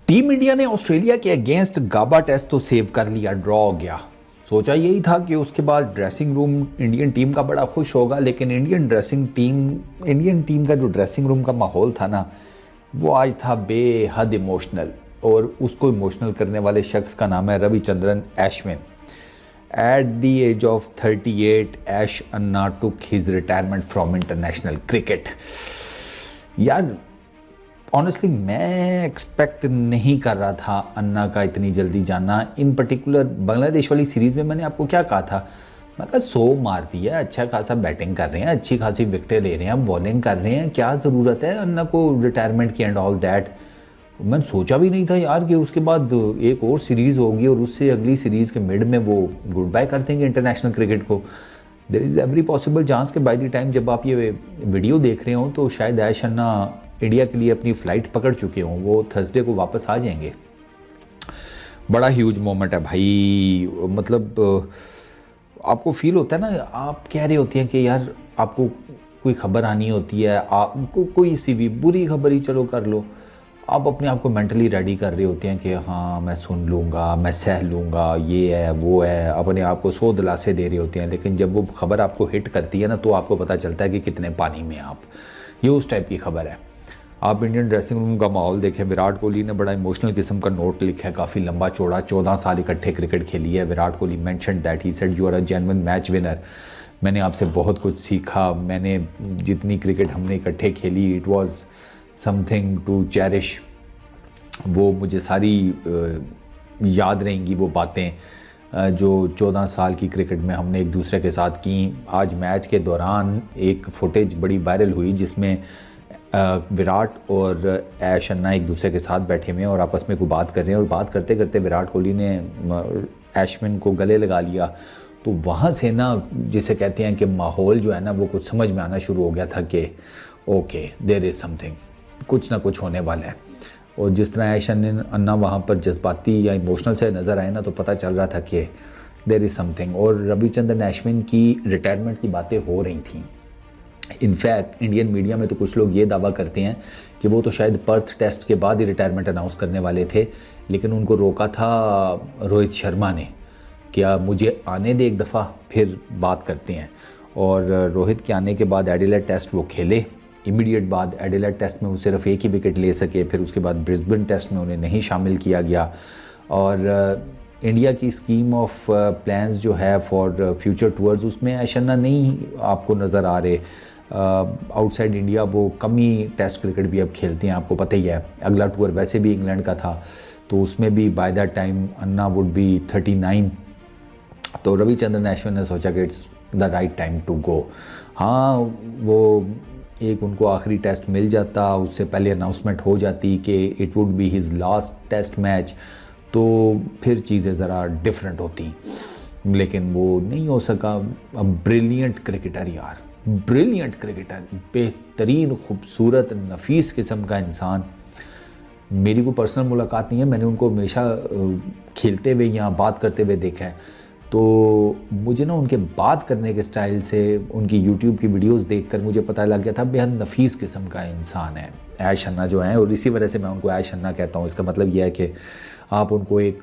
Team India ने Australia के against गाबा test तो सेव कर लिया, ड्रॉ हो गया। सोचा यही था कि उसके बाद ड्रेसिंग रूम इंडियन टीम का बड़ा खुश होगा, लेकिन इंडियन टीम का जो ड्रेसिंग रूम का माहौल था ना, वो आज था बेहद इमोशनल। और उसको इमोशनल करने वाले शख्स का नाम है Ravichandran Ashwin. At the age of 38 Ash Anna took his retirement from international cricket. यार ऑनेस्टली मैं एक्सपेक्ट नहीं कर रहा था अन्ना का इतनी जल्दी जाना। इन पर्टिकुलर बांग्लादेश वाली सीरीज़ में मैंने आपको क्या कहा था, मैं कहा 100 मार दिया, अच्छा खासा बैटिंग कर रहे हैं, अच्छी खासी विकेटें ले रहे हैं, बॉलिंग कर रहे हैं, क्या ज़रूरत है अन्ना को रिटायरमेंट की एंड ऑल दैट। मैंने सोचा भी नहीं था यार कि उसके बाद एक और सीरीज़ होगी और उससे अगली सीरीज़ के मिड में वो गुड बाय कर देंगे इंटरनेशनल क्रिकेट को। There is every possible chance कि बाय द टाइम जब आप ये वीडियो देख रहे हो तो शायद ऐश अन्ना इंडिया के लिए अपनी फ़्लाइट पकड़ चुके हों, वो थर्सडे को वापस आ जाएंगे। बड़ा ह्यूज मोमेंट है भाई। मतलब आपको फील होता है ना, आप कह रहे होते हैं कि यार आपको कोई खबर आनी होती है, आपको कोई सी भी बुरी खबर ही चलो कर लो, आप अपने आप को मेंटली रेडी कर रहे होते हैं कि हाँ मैं सुन लूँगा, मैं सह लूँगा, ये है वो है, अपने आप को 100 दिलासे दे रहे होते हैं। लेकिन जब वो खबर आपको हिट करती है ना, तो आपको पता चलता है कि कितने पानी में आप। ये उस टाइप की खबर है। आप इंडियन ड्रेसिंग रूम का माहौल देखें, विराट कोहली ने बड़ा इमोशनल किस्म का नोट लिखा है, काफ़ी लंबा चौड़ा, 14 साल इकट्ठे क्रिकेट खेली है। Virat Kohli mention that he said you are a genuine match winner. मैंने आपसे बहुत कुछ सीखा, मैंने जितनी क्रिकेट हमने इकट्ठे खेली it was something to cherish. वो मुझे सारी याद रहेंगी वो बातें जो 14 साल की क्रिकेट में हमने एक दूसरे के साथ की। आज मैच के दौरान एक फुटेज बड़ी वायरल हुई जिसमें विराट और ऐश अन्ना एक दूसरे के साथ बैठे हुए हैं और आपस में कोई बात कर रहे हैं, और बात करते करते विराट कोहली ने अश्विन को गले लगा लिया। तो वहाँ से ना, जिसे कहते हैं कि माहौल जो है ना, वो कुछ समझ में आना शुरू हो गया था कि ओके देयर इज़ समथिंग, कुछ ना कुछ होने वाला है। और जिस तरह ऐश अन्ना वहाँ पर जज्बाती या इमोशनल से नज़र आए ना, तो पता चल रहा था कि देयर इज़ समथिंग। और रविचंद्रन अश्विन की रिटायरमेंट की बातें हो रही थी। इनफैक्ट इंडियन मीडिया में तो कुछ लोग ये दावा करते हैं कि वो तो शायद पर्थ टेस्ट के बाद ही रिटायरमेंट अनाउंस करने वाले थे, लेकिन उनको रोका था रोहित शर्मा ने, क्या मुझे आने दे एक दफ़ा फिर बात करते हैं। और रोहित के आने के बाद एडिलेड टेस्ट वो खेले, इमीडिएट बाद एडिलेड टेस्ट में वो सिर्फ एक ही विकेट ले सके, फिर उसके बाद ब्रिस्बेन टेस्ट में उन्हें नहीं शामिल किया गया। और इंडिया की स्कीम ऑफ प्लान्स जो है फॉर फ्यूचर टूर्स, उसमें ऐश अन्ना नहीं आपको नज़र आ रहे। आउटसाइड इंडिया वो कम ही टेस्ट क्रिकेट भी अब खेलते हैं, आपको पता ही है। अगला टूर वैसे भी इंग्लैंड का था, तो उसमें भी by that time Anna would be 39। तो रविचंद्रन अश्विन ने सोचा कि it's the right time to go. हाँ, वो एक उनको आखिरी टेस्ट मिल जाता, उससे पहले अनाउंसमेंट हो जाती कि it would be his last test match, तो फिर चीज़ें ज़रा डिफरेंट होती, लेकिन वो नहीं हो सका। अब ब्रिलियंट क्रिकेटर यार, ब्रिलियंट क्रिकेटर, बेहतरीन खूबसूरत नफीस किस्म का इंसान। मेरी कोई पर्सनल मुलाकात नहीं है, मैंने उनको हमेशा खेलते हुए या बात करते हुए देखा है। तो मुझे ना उनके बात करने के स्टाइल से, उनकी यूट्यूब की वीडियोस देखकर मुझे पता लग गया था बेहद नफीस किस्म का इंसान है ऐश अन्ना जो है। और इसी वजह से मैं उनको ऐश अन्ना कहता हूँ। इसका मतलब यह है कि आप उनको एक,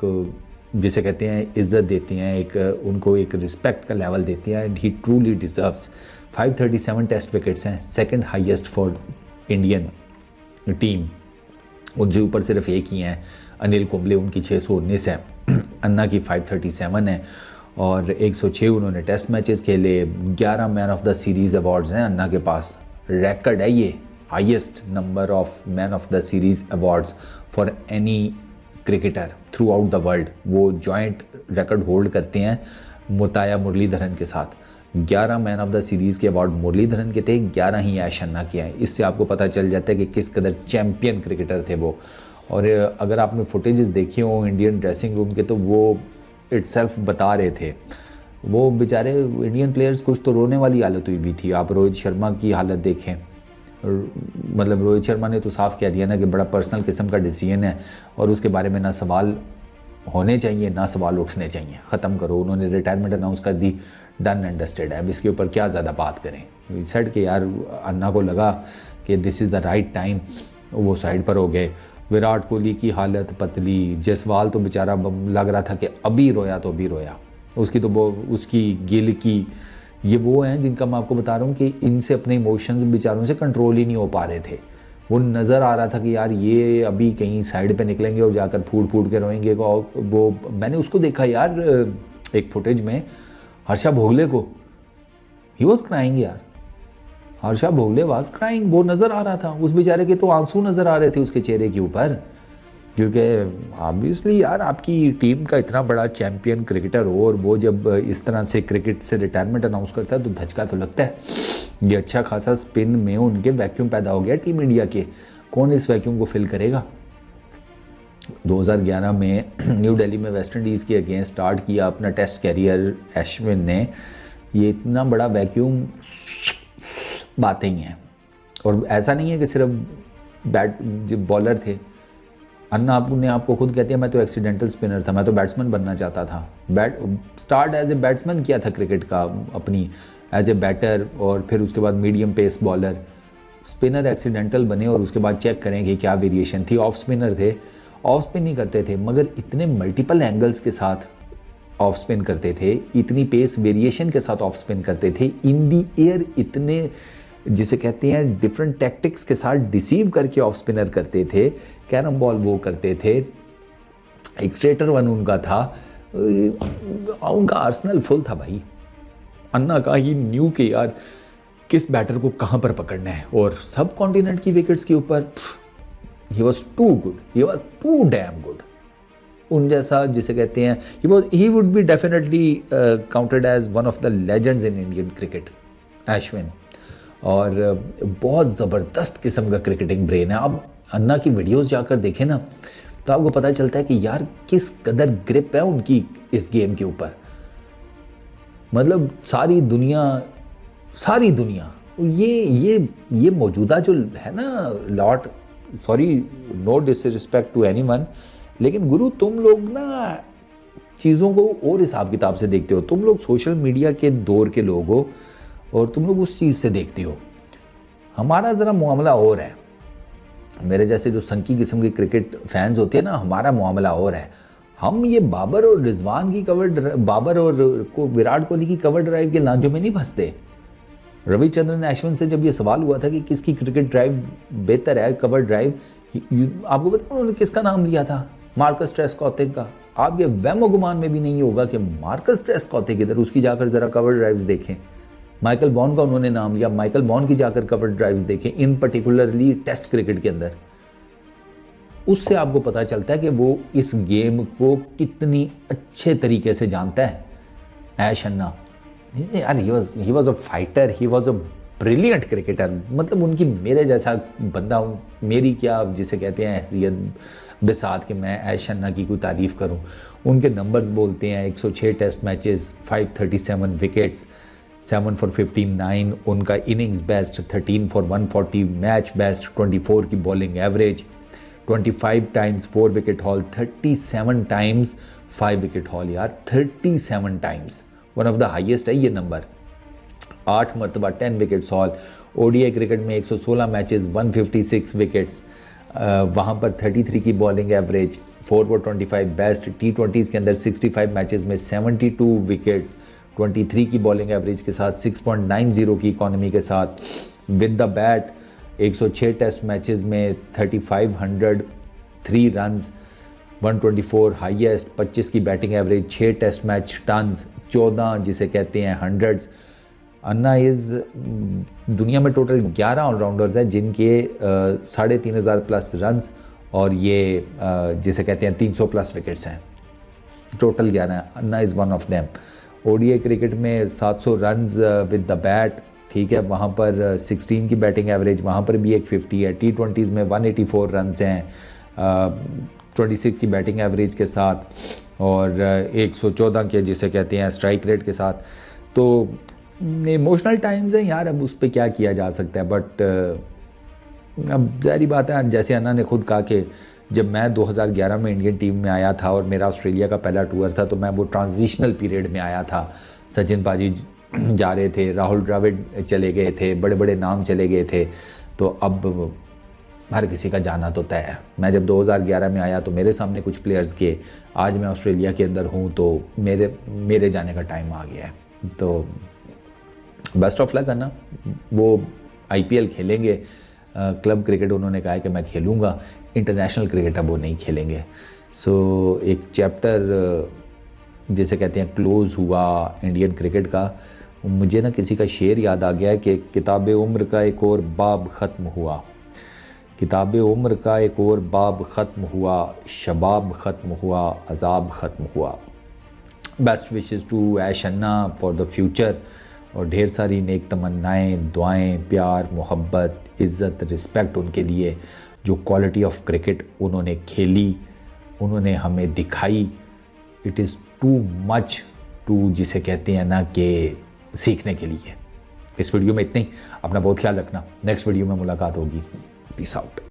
जिसे कहते हैं, इज़्ज़त देती हैं, एक उनको एक रिस्पेक्ट का लेवल देती हैं, and he truly deserves. 537 test wickets हैं, second highest for Indian team. उनसे ऊपर सिर्फ एक ही हैं, अनिल कुंबले, उनकी 619 है, अन्ना की 537 है, और 106 उन्होंने टेस्ट मैचेस खेले। 11 man of the series awards हैं अन्ना के पास, रिकॉर्ड है ये, highest number of man of the series awards for any cricketer through out the world. वो जॉइंट रिकॉर्ड होल्ड करते हैं मुताया मुरलीधरन के साथ। 11 मैन ऑफ द सीरीज़ के अवार्ड मुरलीधरन के थे, 11 ही ऐश अन्ना के हैं। इससे आपको पता चल जाता है कि किस कदर चैम्पियन क्रिकेटर थे वो। और अगर आपने फुटेजेस देखे हो इंडियन ड्रेसिंग रूम के, तो वो इटसेल्फ बता रहे थे, वो बेचारे इंडियन प्लेयर्स कुछ तो रोने वाली हालत हुई भी थी। आप रोहित शर्मा की हालत देखें, मतलब रोहित शर्मा ने तो साफ कह दिया ना कि बड़ा पर्सनल किस्म का डिसीजन है और उसके बारे में ना सवाल होने चाहिए ना सवाल उठने चाहिए, ख़त्म करो। उन्होंने रिटायरमेंट अनाउंस कर दी, डन एंड डस्टेड है। अब इसके ऊपर क्या ज़्यादा बात करें। सेट के यार अन्ना को लगा कि this is the right time, वो साइड पर हो गए। विराट कोहली की हालत पतली, जायसवाल तो बेचारा लग रहा था कि अभी रोया तो अभी रोया। उसकी तो वो उसकी गिल की, ये वो हैं जिनका मैं आपको बता रहा हूँ कि इनसे अपने इमोशंस बेचारों से कंट्रोल ही नहीं हो पा रहे थे। वो नज़र आ रहा था कि यार ये अभी कहीं साइड पे निकलेंगे और जाकर फूट फूट के रोएंगे। वो मैंने उसको देखा यार एक फुटेज में, हर्षा भोगले को, ही वॉज क्राइंग यार। हर्षा भोगले वाज क्राइंग, वो नज़र आ रहा था, उस बेचारे के तो आंसू नज़र आ रहे थे उसके चेहरे के ऊपर। क्योंकि ऑब्वियसली यार आपकी टीम का इतना बड़ा चैम्पियन क्रिकेटर हो और वो जब इस तरह से क्रिकेट से रिटायरमेंट अनाउंस करता है तो धचका तो लगता है। ये अच्छा खासा स्पिन में उनके वैक्यूम पैदा हो गया टीम इंडिया के, कौन इस वैक्यूम को फिल करेगा। 2011 में न्यू दिल्ली में वेस्ट इंडीज़ के अगेंस्ट स्टार्ट किया अपना टेस्ट कैरियर अश्विन ने, ये इतना बड़ा वैक्यूम बातें ही हैं। और ऐसा नहीं है कि सिर्फ बैट जो बॉलर थे, अन्ना ने आपको खुद कहती है मैं तो एक्सीडेंटल स्पिनर था, मैं तो बैट्समैन बनना चाहता था। स्टार्ट एज ए बैट्समैन किया था क्रिकेट का अपनी, एज ए बैटर, और फिर उसके बाद medium pace bowler, spinner accidental बने और उसके बाद चेक करें कि क्या वेरिएशन थी। ऑफ स्पिनर थे, ऑफ स्पिन नहीं करते थे मगर इतने मल्टीपल एंगल्स के साथ ऑफ स्पिन करते थे, इतनी पेस वेरिएशन के साथ ऑफ स्पिन करते थे, इन दी एयर इतने जिसे कहते हैं डिफरेंट टैक्टिक्स के साथ डिसीव करके ऑफ स्पिनर करते थे। कैरम बॉल वो करते थे, एक स्ट्रेटर वन उनका था, उनका आर्सेनल फुल था भाई। अन्ना का ही न्यू के यार किस बैटर को कहाँ पर पकड़ना है, और सब कॉन्टिनेंट की विकेट्स के ऊपर ही was too good, he was too damn good. उन जैसा जिसे कहते हैं he would be definitely counted as one of the legends in Indian cricket, Ashwin. और बहुत ज़बरदस्त किस्म का क्रिकेटिंग ब्रेन है। आप अन्ना की वीडियोस जाकर देखें ना तो आपको पता चलता है कि यार किस कदर ग्रिप है उनकी इस गेम के ऊपर। मतलब सारी दुनिया ये मौजूदा जो है ना, sorry no disrespect to anyone, लेकिन गुरु तुम लोग ना चीज़ों को और हिसाब किताब से देखते हो। तुम लोग सोशल मीडिया के दौर के लोग हो और तुम लोग उस चीज़ से देखते हो। हमारा ज़रा मामला और है, मेरे जैसे जो संकी किस्म के क्रिकेट फैंस होते हैं ना, हमारा मामला और है। हम ये बाबर और रिजवान की बाबर और विराट कोहली की कवर ड्राइव के लांचों में नहीं फंसते। रविचंद्रन अश्विन से जब ये सवाल हुआ था कि किसकी क्रिकेट ड्राइव बेहतर है, कवर ड्राइव, आपको पता उन्होंने किसका नाम लिया था? मार्कस ट्रेस्कॉथिक का। आपके वहमो गुमान में भी नहीं होगा कि मार्कस ट्रेस्कॉथिक इधर, उसकी जाकर ज़रा कवर ड्राइव्स देखें। माइकल वॉन का उन्होंने नाम लिया, माइकल वॉन की जाकर कवर ड्राइव्स देखें, इन पर्टिकुलरली टेस्ट क्रिकेट के अंदर। उससे आपको पता चलता है कि वो इस गेम को कितनी अच्छे तरीके से जानता है। ऐश अन्ना यार, he was a fighter, he was a brilliant cricketer. मतलब उनकी मेरे जैसा बंदा, मेरी क्या जिसे कहते हैं हैसियत बिसात कि मैं ऐश अन्ना की कोई तारीफ़ करूं। उनके नंबर्स बोलते हैं, 106 टेस्ट मैचेस, 537 विकेट्स, 7 for 59, उनका innings best, 13 for 140, match best, 24 की bowling average, 25 times 4 wicket haul, 37 times 5 wicket haul. यार 37 times, one of the highest है ये नंबर। 8 मरतबा 10 विकेट्स हॉल। ओडीआई क्रिकेट में 116 मैचेस, 156 विकेट्स, वहाँ पर 33 की bowling average, 4 for 25 best. T20s के अंदर 65 मैचेस में 72 विकेट्स, 23 की बॉलिंग एवरेज के साथ, 6.90 की इकॉनमी के साथ। With the bat 106 test matches में 3503 रन्स, 124 हाईएस्ट, 25 की batting average, 6 test match tons, 14 जिसे कहते हैं हंड्रेड्स। अन्ना इज़ दुनिया में टोटल 11 ऑलराउंडर्स हैं जिनके 3500 प्लस रन्स और ये जिसे कहते हैं 300 प्लस विकेट्स हैं। Total 11, Anna is one of them. ODI cricket में 700 रन्स विद द बैट, ठीक है, वहाँ पर 16 की बैटिंग एवरेज, वहाँ पर भी एक 50 है। T20s में 184 रन्स हैं 26 की बैटिंग एवरेज के साथ और 114 के जिसे कहते हैं स्ट्राइक रेट के साथ। तो इमोशनल टाइम्स हैं यार, अब उस पर क्या किया जा सकता है। बट अब जारी बात है, जैसे अन्ना ने खुद कहा कि जब मैं 2011 में इंडियन टीम में आया था और मेरा ऑस्ट्रेलिया का पहला टूर था तो मैं वो ट्रांजिशनल पीरियड में आया था। सचिन पाजी जा रहे थे, राहुल द्रविड़ चले गए थे, बड़े बड़े नाम चले गए थे। तो अब हर किसी का जाना तो तय है। मैं जब 2011 में आया तो मेरे सामने कुछ प्लेयर्स के, आज मैं ऑस्ट्रेलिया के अंदर हूँ तो मेरे जाने का टाइम आ गया है। तो बेस्ट ऑफ लक करना। वो IPL खेलेंगे, क्लब क्रिकेट उन्होंने कहा है कि मैं खेलूँगा, इंटरनेशनल क्रिकेट अब वो नहीं खेलेंगे। सो एक चैप्टर जिसे कहते हैं क्लोज़ हुआ इंडियन क्रिकेट का। मुझे ना किसी का शेर याद आ गया है कि किताब उम्र का एक और बाब ख़त्म हुआ, किताब उम्र का एक और बाब ख़त्म हुआ, शबाब ख़त्म हुआ, अज़ाब ख़त्म हुआ। Best wishes to Ash Anna for the future, और ढेर सारी नेक तमन्नाएँ, दुआएं, प्यार, मोहब्बत, इज़्ज़त, रिस्पेक्ट उनके लिए। जो क्वालिटी ऑफ क्रिकेट उन्होंने खेली, उन्होंने हमें दिखाई, it is too much to जिसे कहते हैं ना कि सीखने के लिए। इस वीडियो में इतना ही। अपना बहुत ख्याल रखना। नेक्स्ट वीडियो में मुलाकात होगी। Peace out.